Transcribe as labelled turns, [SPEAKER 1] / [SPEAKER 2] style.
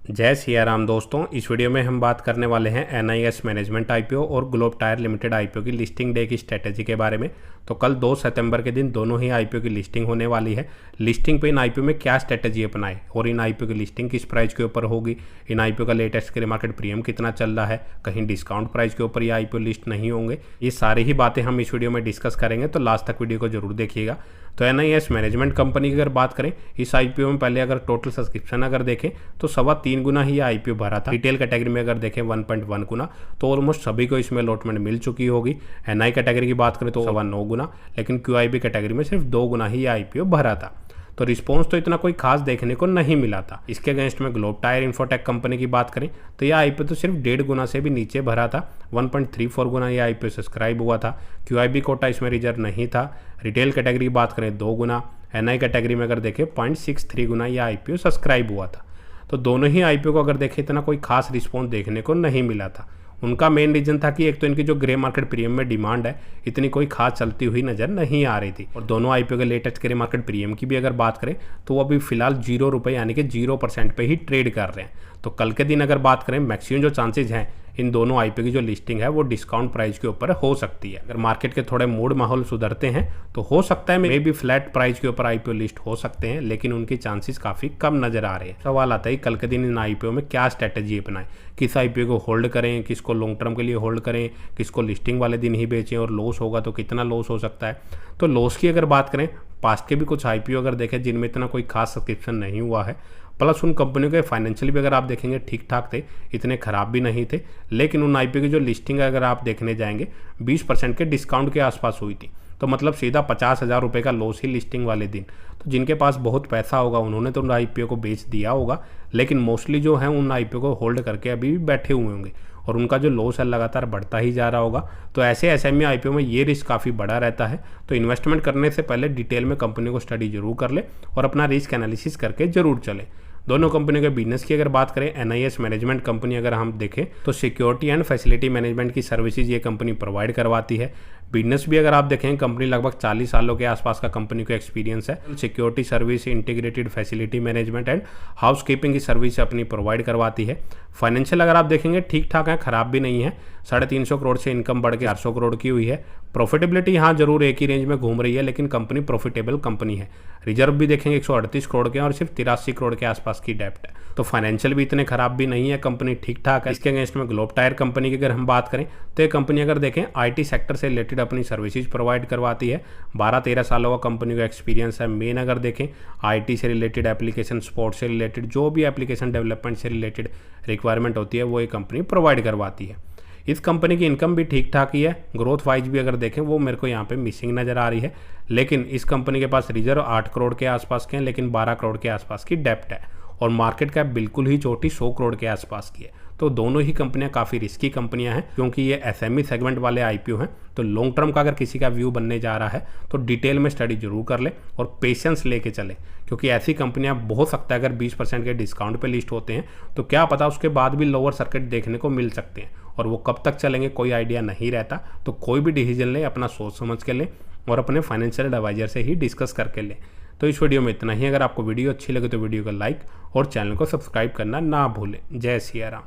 [SPEAKER 1] जय सिया राम दोस्तों, इस वीडियो में हम बात करने वाले हैं एनआईएस मैनेजमेंट आईपीओ और ग्लोब टायर लिमिटेड आईपीओ की लिस्टिंग डे की स्ट्रेटेजी के बारे में। तो कल 2 सितंबर के दिन दोनों ही आईपीओ की लिस्टिंग होने वाली है। लिस्टिंग पे इन आईपीओ में क्या स्ट्रेटेजी अपनाए और इन आईपीओ की लिस्टिंग किस प्राइस के ऊपर होगी, इन आईपीओ का लेटेस्ट के मार्केट प्रीमियम कितना चल रहा है, कहीं डिस्काउंट प्राइस के ऊपर ये आईपीओ लिस्ट नहीं होंगे, ये सारी ही बातें हम इस वीडियो में डिस्कस करेंगे। तो लास्ट तक वीडियो को जरूर देखिएगा। तो एनआईएस मैनेजमेंट कंपनी की अगर बात करें, इस आईपीओ में पहले अगर टोटल सब्सक्रिप्शन अगर देखें तो 3.25 गुना ही आईपीओ भरा था। रिटेल कैटेगरी में अगर देखें 1.1 गुना, तो ऑलमोस्ट सभी को इसमें अलॉटमेंट मिल चुकी होगी। एनआई कैटेगरी की बात करें तो 9.25 गुना, लेकिन क्यूआईबी कैटेगरी में सिर्फ 2 गुना ही आईपीओ भरा था। तो रिस्पॉन्स तो इतना कोई खास देखने को नहीं मिला था। इसके अगेंस्ट में ग्लोब टायर इंफोटेक कंपनी की बात करें तो यह आईपीओ तो सिर्फ 1.5 गुना से भी नीचे भरा था। 1.34 गुना यह आईपीओ सब्सक्राइब हुआ था। क्यूआईबी कोटा इसमें रिजर्व नहीं था। रिटेल कैटेगरी की बात करें 2 गुना, एनआई कैटेगरी में अगर देखें 0.63 गुना यह आईपीओ सब्सक्राइब हुआ था। तो दोनों ही आईपीओ को अगर देखें इतना कोई खास रिस्पॉन्स देखने को नहीं मिला था। उनका मेन रीजन था कि एक तो इनकी जो ग्रे मार्केट प्रीमियम में डिमांड है इतनी कोई खास चलती हुई नजर नहीं आ रही थी। और दोनों आईपीओ के लेटेस्ट ग्रे मार्केट प्रीमियम की भी अगर बात करें तो वो अभी फिलहाल 0 रुपये यानी कि 0% पे ही ट्रेड कर रहे हैं। तो कल के दिन अगर बात करें, मैक्सिमम जो चांसेज हैं इन दोनों आईपीओ की जो लिस्टिंग है वो डिस्काउंट प्राइस के ऊपर हो सकती है। अगर मार्केट के थोड़े मूड माहौल सुधरते हैं तो हो सकता है मे भी फ्लैट प्राइस के ऊपर आईपीओ लिस्ट हो सकते हैं, लेकिन उनकी चांसेस काफ़ी कम नजर आ रहे हैं। सवाल आता है कल के दिन इन आईपीओ में क्या स्ट्रेटेजी अपनाएं, किस आईपीओ को होल्ड करें, किसको लॉन्ग टर्म के लिए होल्ड करें, किसको लिस्टिंग वाले दिन ही बेचें, और लॉस होगा तो कितना लॉस हो सकता है। तो लॉस की अगर बात करें, पास्ट के भी कुछ आईपीओ अगर देखें जिनमें इतना कोई खास सब्सक्रिप्शन नहीं हुआ है, प्लस उन कंपनियों के फाइनेंशियल भी अगर आप देखेंगे ठीक ठाक थे, इतने खराब भी नहीं थे, लेकिन उन आईपीओ की जो लिस्टिंग अगर आप देखने जाएंगे 20% के डिस्काउंट के आसपास हुई थी। तो मतलब सीधा 50,000 रुपये का लॉस ही लिस्टिंग वाले दिन। तो जिनके पास बहुत पैसा होगा उन्होंने तो उन आईपीओ को बेच दिया होगा, लेकिन मोस्टली जो है उन आईपीओ को होल्ड करके अभी भी बैठे हुए होंगे और उनका जो लॉस है लगातार बढ़ता ही जा रहा होगा। तो ऐसे एसएमई आईपीओ में ये रिस्क काफ़ी बड़ा रहता है। तो इन्वेस्टमेंट करने से पहले डिटेल में कंपनी को स्टडी जरूर कर ले और अपना रिस्क एनालिसिस करके जरूर चले। दोनों कंपनियों के बिजनेस की अगर बात करें, एनआईएस मैनेजमेंट कंपनी अगर हम देखें तो सिक्योरिटी एंड फैसिलिटी मैनेजमेंट की सर्विसेज ये कंपनी प्रोवाइड करवाती है। बिजनेस भी अगर आप देखें, कंपनी लगभग 40 सालों के आसपास का कंपनी को एक्सपीरियंस है। Security service, integrated facility management and house keeping की सर्विस अपनी प्रोवाइड करवाती है। फाइनेंशियल अगर आप देखेंगे ठीक ठाक है, खराब भी नहीं है। 350 करोड़ से इनकम बढ़ के 400 करोड़ की हुई है। प्रॉफिटेबिलिटी यहाँ जरूर एक ही रेंज में घूम रही है, लेकिन कंपनी प्रॉफिटेबल कंपनी है। रिजर्व भी देखेंगे 138 करोड़ के और सिर्फ 83 करोड़ के आसपास की डेप्ट है। तो फाइनेंशियल भी इतने खराब भी नहीं है, कंपनी ठीक ठाक है। इसके अगेंस्ट में ग्लोब टायर कंपनी की अगर हम बात करें तो ये कंपनी अगर देखें आईटी सेक्टर से रिलेटेड अपनी सर्विसेज प्रोवाइड करवाती है। 12-13 सालों का कंपनी का एक्सपीरियंस है। मेन अगर देखें आईटी से रिलेटेड एप्लीकेशन, स्पोर्ट्स से रिलेटेड जो भी एप्लीकेशन डेवलपमेंट से रिलेटेड रिक्वायरमेंट होती है वो ये कंपनी प्रोवाइड करवाती है। इस कंपनी की इनकम भी ठीक ठाक ही है। ग्रोथ वाइज भी अगर देखें वो मेरे को यहाँ पे मिसिंग नज़र आ रही है, लेकिन इस कंपनी के पास रिजर्व 8 करोड़ के आसपास के हैं, लेकिन 12 करोड़ के आसपास की डेप्ट है और मार्केट कैप बिल्कुल ही छोटी 100 करोड़ के आसपास की है। तो दोनों ही कंपनियां काफ़ी रिस्की कंपनियां हैं, क्योंकि ये एसएमई सेगमेंट वाले आईपीओ हैं। तो लॉन्ग टर्म का अगर किसी का व्यू बनने जा रहा है तो डिटेल में स्टडी जरूर कर ले और पेशेंस लेके चले, क्योंकि ऐसी कंपनियां हो सकता है अगर 20% के डिस्काउंट पे लिस्ट होते हैं तो क्या पता उसके बाद भी लोअर सर्किट देखने को मिल सकते हैं, और वो कब तक चलेंगे कोई आइडिया नहीं रहता। तो कोई भी डिसीजन ले अपना सोच समझ के ले और अपने फाइनेंशियल एडवाइजर से ही डिस्कस करके ले। तो इस वीडियो में इतना ही। अगर आपको वीडियो अच्छी लगे तो वीडियो को लाइक और चैनल को सब्सक्राइब करना ना भूलें। जय सिया राम।